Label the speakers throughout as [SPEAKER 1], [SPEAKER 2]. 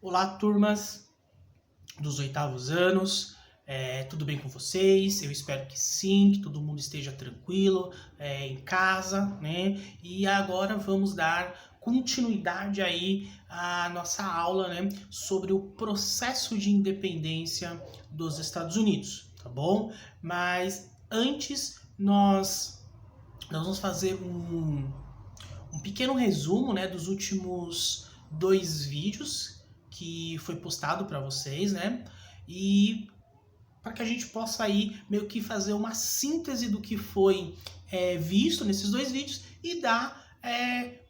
[SPEAKER 1] Olá, turmas dos oitavos anos, tudo bem com vocês? Eu espero que sim, que todo mundo esteja tranquilo em casa, né? E agora vamos dar continuidade aí à nossa aula, né, sobre o processo de independência dos Estados Unidos, tá bom? Mas antes nós vamos fazer um pequeno resumo, né, dos últimos 2 vídeos que foi postado para vocês, né? E para que a gente possa aí meio que fazer uma síntese do que foi visto nesses 2 vídeos e dar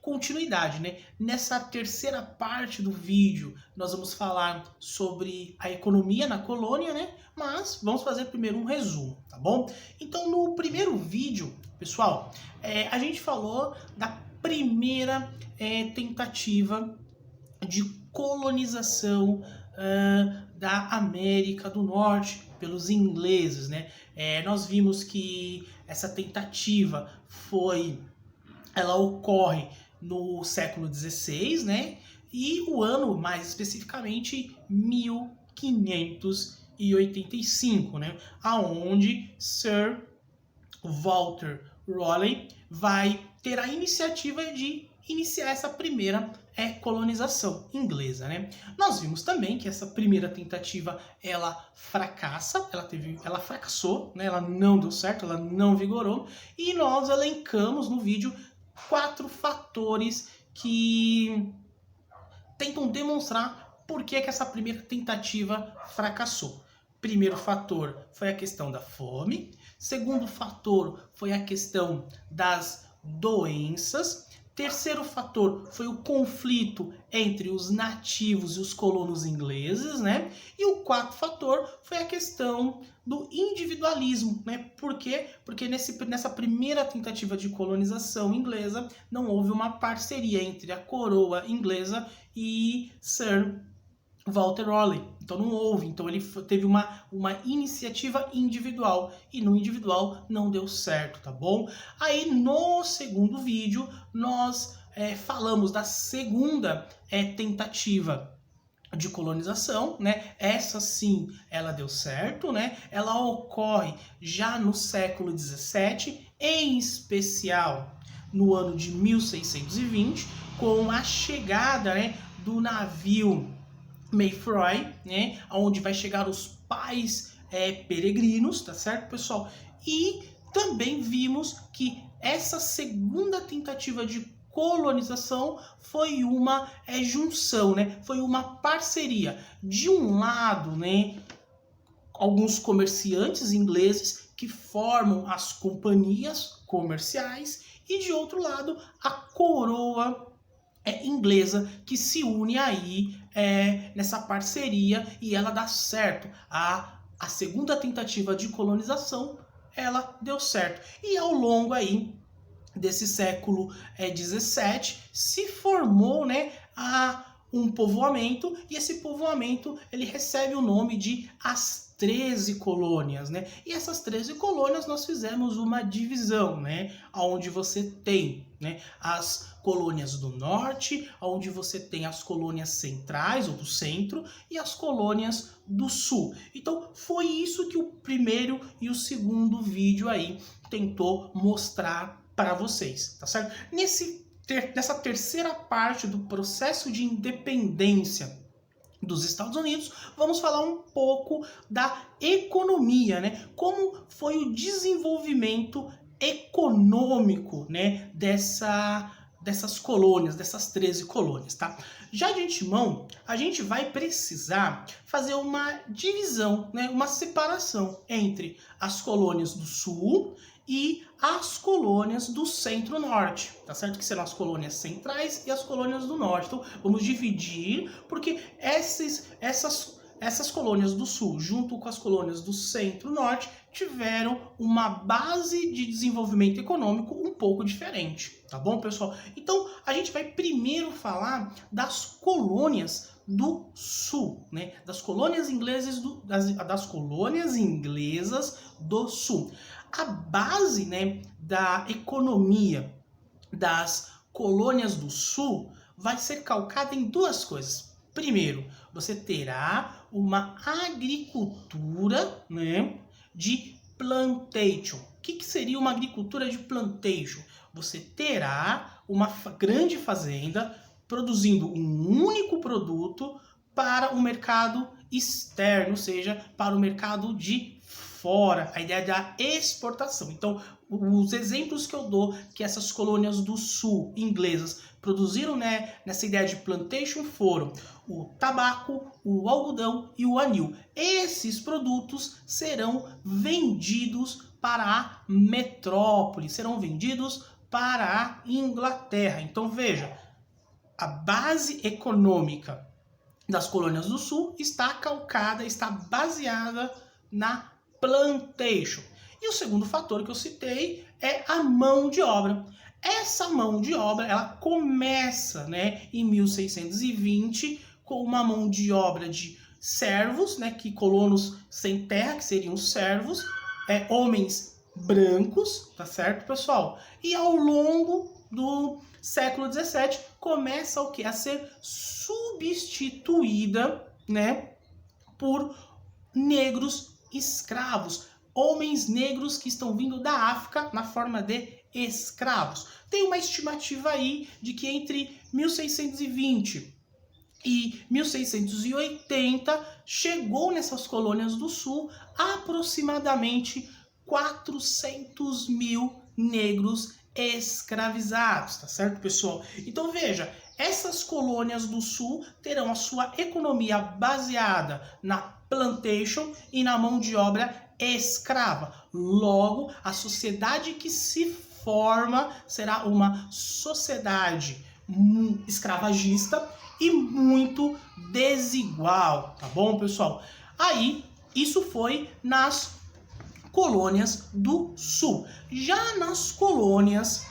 [SPEAKER 1] continuidade, né? Nessa terceira parte do vídeo, nós vamos falar sobre a economia na colônia, né? Mas vamos fazer primeiro um resumo, tá bom? Então, no primeiro vídeo, pessoal, a gente falou da primeira tentativa de colonização da América do Norte pelos ingleses, né? Nós vimos que essa tentativa ela ocorre no século XVI, né? E o ano, mais especificamente, 1585, né? Aonde Sir Walter Raleigh vai ter a iniciativa de iniciar essa primeira colonização inglesa, né? Nós vimos também que essa primeira tentativa ela fracassa, ela fracassou, né? Ela não deu certo, ela não vigorou, e nós elencamos no vídeo 4 fatores que tentam demonstrar por que essa primeira tentativa fracassou. Primeiro fator foi a questão da fome. Segundo fator foi a questão das doenças. Terceiro fator foi o conflito entre os nativos e os colonos ingleses, né? E o quarto fator foi a questão do individualismo, né? Por quê? Porque nessa primeira tentativa de colonização inglesa não houve uma parceria entre a coroa inglesa e Sir Walter Raleigh. Então não houve, então ele teve uma iniciativa individual e no individual não deu certo, tá bom? Aí no segundo vídeo nós falamos da segunda tentativa de colonização, né? Essa sim, ela deu certo, né? Ela ocorre já no século XVII, em especial no ano de 1620, com a chegada, né, do navio Mayflower, né, onde vai chegar os pais peregrinos, tá certo, pessoal? E também vimos que essa segunda tentativa de colonização foi uma junção, né? Foi uma parceria. De um lado, né, alguns comerciantes ingleses que formam as companhias comerciais e de outro lado a coroa inglesa que se une aí nessa parceria e ela dá certo. A segunda tentativa de colonização ela deu certo. E ao longo aí desse século XVII se formou, né, um povoamento, e esse povoamento ele recebe o nome de as 13 colônias, né? E essas 13 colônias nós fizemos uma divisão, né? Onde você tem, né, as colônias do norte, onde você tem as colônias centrais ou do centro e as colônias do sul. Então foi isso que o primeiro e o segundo vídeo aí tentou mostrar para vocês, tá certo? Nessa terceira parte do processo de independência dos Estados Unidos, vamos falar um pouco da economia, né? Como foi o desenvolvimento econômico, né, dessas colônias, dessas 13 colônias, tá? Já de antemão, a gente vai precisar fazer uma divisão, né, uma separação entre as colônias do sul e as colônias do centro-norte, tá certo? Que serão as colônias centrais e as colônias do norte. Então, vamos dividir, porque essas colônias do sul, junto com as colônias do centro-norte, tiveram uma base de desenvolvimento econômico um pouco diferente, tá bom, pessoal? Então, a gente vai primeiro falar das colônias do sul, né? Das colônias inglesas do sul. A base, né, da economia das colônias do sul vai ser calcada em duas coisas. Primeiro, Você terá uma agricultura, né, de plantation. O que seria uma agricultura de plantation? Você terá uma grande fazenda produzindo um único produto para o mercado externo, ou seja, para o mercado de fora, a ideia da exportação. Então, os exemplos que eu dou que essas colônias do sul inglesas produziram, né, nessa ideia de plantation foram o tabaco, o algodão e o anil. Esses produtos serão vendidos para a metrópole, serão vendidos para a Inglaterra. Então, veja, a base econômica das colônias do sul está calcada, está baseada na plantation. E o segundo fator que eu citei é a mão de obra. Essa mão de obra, ela começa, né, em 1620 com uma mão de obra de servos, né, que colonos sem terra, que seriam servos, homens brancos, tá certo, pessoal? E ao longo do século XVII começa o que? A ser substituída, né, por negros escravos, homens negros que estão vindo da África na forma de escravos. Tem uma estimativa aí de que entre 1620 e 1680 chegou nessas colônias do sul aproximadamente 400 mil negros escravizados, tá certo, pessoal? Então veja, essas colônias do sul terão a sua economia baseada na plantation e na mão de obra escrava. Logo, a sociedade que se forma será uma sociedade escravagista e muito desigual, tá bom, pessoal? Aí, isso foi nas colônias do sul. Já nas colônias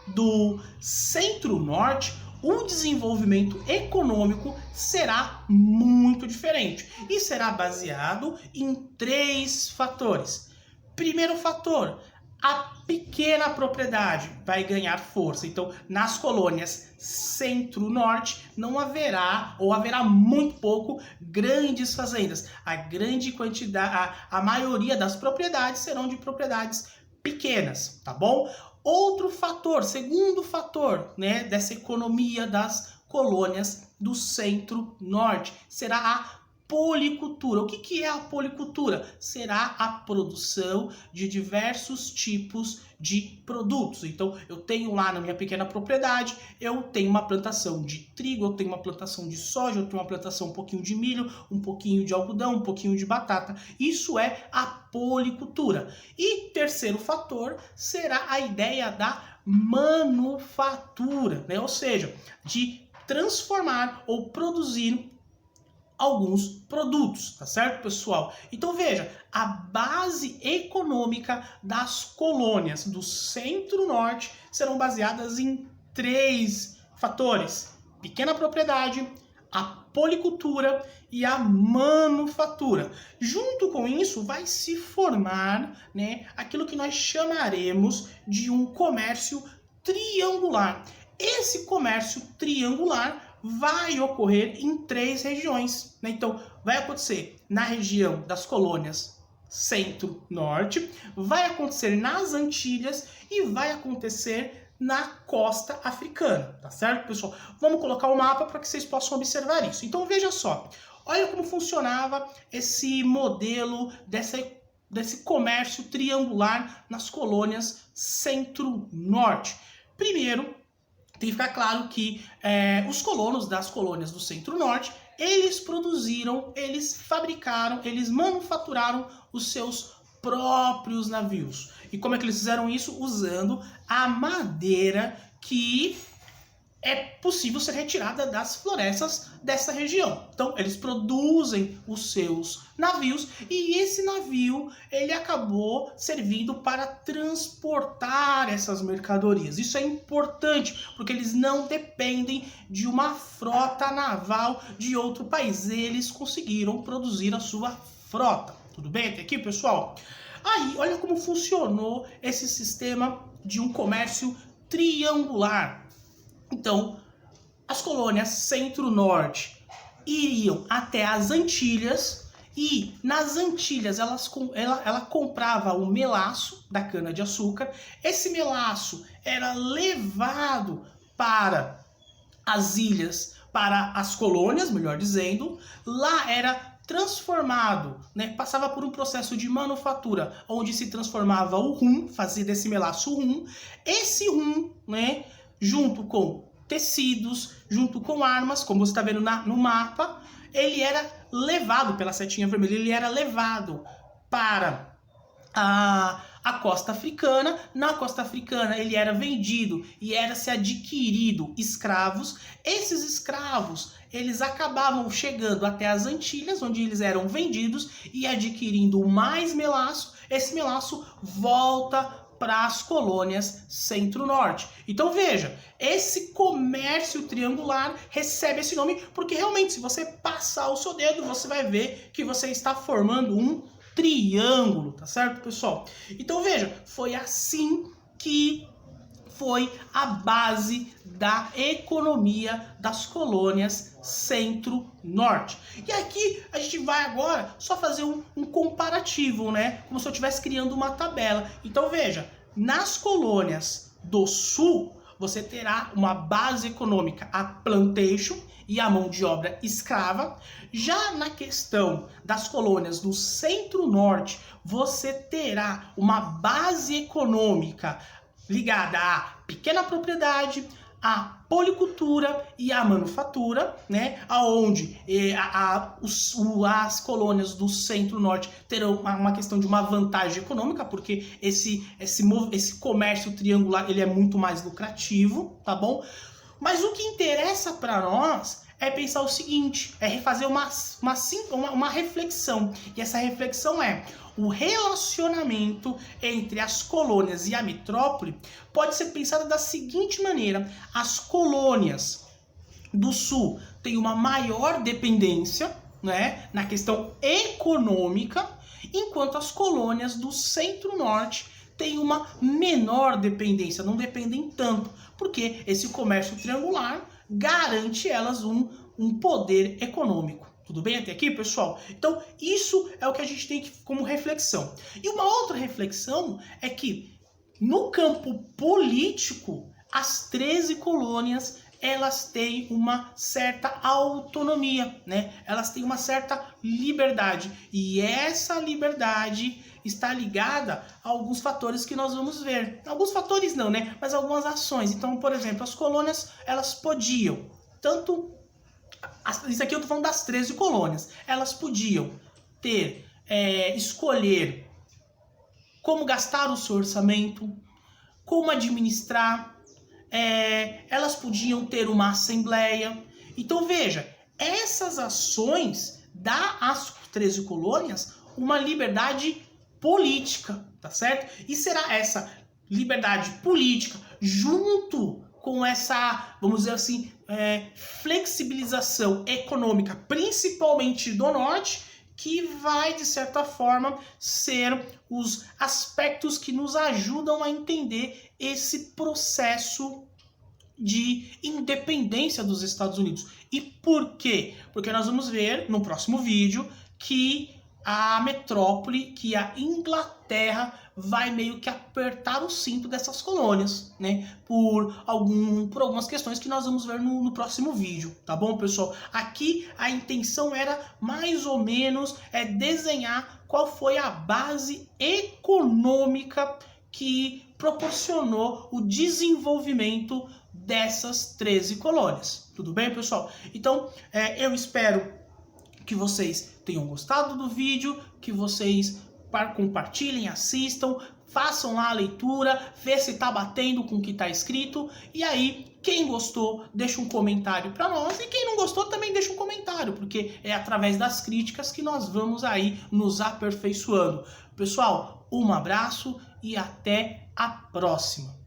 [SPEAKER 1] do centro-norte, o desenvolvimento econômico será muito diferente e será baseado em 3 fatores. Primeiro fator, a pequena propriedade vai ganhar força. Então, nas colônias centro-norte não haverá, ou haverá muito pouco, grandes fazendas. A grande quantidade, a maioria das propriedades serão de propriedades pequenas, tá bom? Outro fator, segundo fator, né, dessa economia das colônias do centro-norte, será a policultura. O que é a policultura? Será a produção de diversos tipos de produtos. Então, eu tenho lá na minha pequena propriedade, eu tenho uma plantação de trigo, eu tenho uma plantação de soja, eu tenho uma plantação um pouquinho de milho, um pouquinho de algodão, um pouquinho de batata. Isso é a policultura. E terceiro fator será a ideia da manufatura, né? Ou seja, de transformar ou produzir alguns produtos, tá certo, pessoal? Então veja, a base econômica das colônias do centro-norte serão baseadas em 3 fatores: pequena propriedade, a policultura e a manufatura. Junto com isso vai se formar, né, aquilo que nós chamaremos de um comércio triangular. Esse comércio triangular vai ocorrer em 3 regiões, né? Então, vai acontecer na região das colônias centro-norte, vai acontecer nas Antilhas e vai acontecer na costa africana, tá certo, pessoal? Vamos colocar o mapa para que vocês possam observar isso. Então, veja só, olha como funcionava esse modelo desse comércio triangular nas colônias centro-norte. Primeiro, tem que ficar claro que os colonos das colônias do centro-norte, eles produziram, eles fabricaram, eles manufaturaram os seus próprios navios. E como é que eles fizeram isso? Usando a madeira que é possível ser retirada das florestas dessa região. Então, eles produzem os seus navios e esse navio, ele acabou servindo para transportar essas mercadorias. Isso é importante, porque eles não dependem de uma frota naval de outro país. Eles conseguiram produzir a sua frota. Tudo bem até aqui, pessoal? Aí, olha como funcionou esse sistema de um comércio triangular. Então, as colônias centro-norte iriam até as Antilhas, e nas Antilhas ela comprava o melaço da cana-de-açúcar. Esse melaço era levado para as ilhas, para as colônias, melhor dizendo. Lá era transformado, né? Passava por um processo de manufatura, onde se transformava o rum, fazia desse melaço rum. Esse rum, né, junto com tecidos, junto com armas, como você está vendo no mapa, ele era levado pela setinha vermelha, ele era levado para a costa africana. Na costa africana ele era vendido e era-se adquirido escravos. Esses escravos, eles acabavam chegando até as Antilhas, onde eles eram vendidos e adquirindo mais melaço. Esse melaço volta para as colônias centro-norte. Então veja, esse comércio triangular recebe esse nome porque realmente, se você passar o seu dedo, você vai ver que você está formando um triângulo, tá certo, pessoal? Então veja, foi assim que foi a base da economia das colônias centro-norte. E aqui a gente vai agora só fazer um comparativo, né? Como se eu estivesse criando uma tabela. Então veja, nas colônias do sul, você terá uma base econômica, a plantation e a mão de obra escrava. Já na questão das colônias do centro-norte, você terá uma base econômica ligada à pequena propriedade, à policultura e à manufatura, né? Aonde as colônias do centro-norte terão uma questão de uma vantagem econômica, porque esse comércio triangular ele é muito mais lucrativo, tá bom? Mas o que interessa para nós é pensar o seguinte, é fazer uma reflexão. E essa reflexão é: o relacionamento entre as colônias e a metrópole pode ser pensado da seguinte maneira: as colônias do sul têm uma maior dependência, né, na questão econômica, enquanto as colônias do centro-norte têm uma menor dependência, não dependem tanto, porque esse comércio triangular garante elas um poder econômico. Tudo bem até aqui, pessoal? Então, isso é o que a gente tem como reflexão. E uma outra reflexão é que, no campo político, as 13 colônias, elas têm uma certa autonomia, né? Elas têm uma certa liberdade. E essa liberdade está ligada a alguns fatores que nós vamos ver. Alguns fatores não, né? Mas algumas ações. Então, por exemplo, as colônias, elas podiam, isso aqui eu tô falando das 13 colônias, elas podiam escolher como gastar o seu orçamento, como administrar, elas podiam ter uma assembleia. Então veja, essas ações dão às 13 colônias uma liberdade política, tá certo? E será essa liberdade política junto com essa, vamos dizer assim, flexibilização econômica, principalmente do norte, que vai, de certa forma, ser os aspectos que nos ajudam a entender esse processo de independência dos Estados Unidos. E por quê? Porque nós vamos ver no próximo vídeo que a metrópole, que a Inglaterra vai meio que apertar o cinto dessas colônias, né? Por algumas questões que nós vamos ver no próximo vídeo, tá bom, pessoal? Aqui a intenção era mais ou menos desenhar qual foi a base econômica que proporcionou o desenvolvimento dessas 13 colônias. Tudo bem, pessoal? Então, eu espero que vocês tenham gostado do vídeo, que vocês compartilhem, assistam, façam lá a leitura, vê se tá batendo com o que tá escrito, e aí, quem gostou, deixa um comentário para nós, e quem não gostou também deixa um comentário, porque é através das críticas que nós vamos aí nos aperfeiçoando. Pessoal, um abraço e até a próxima!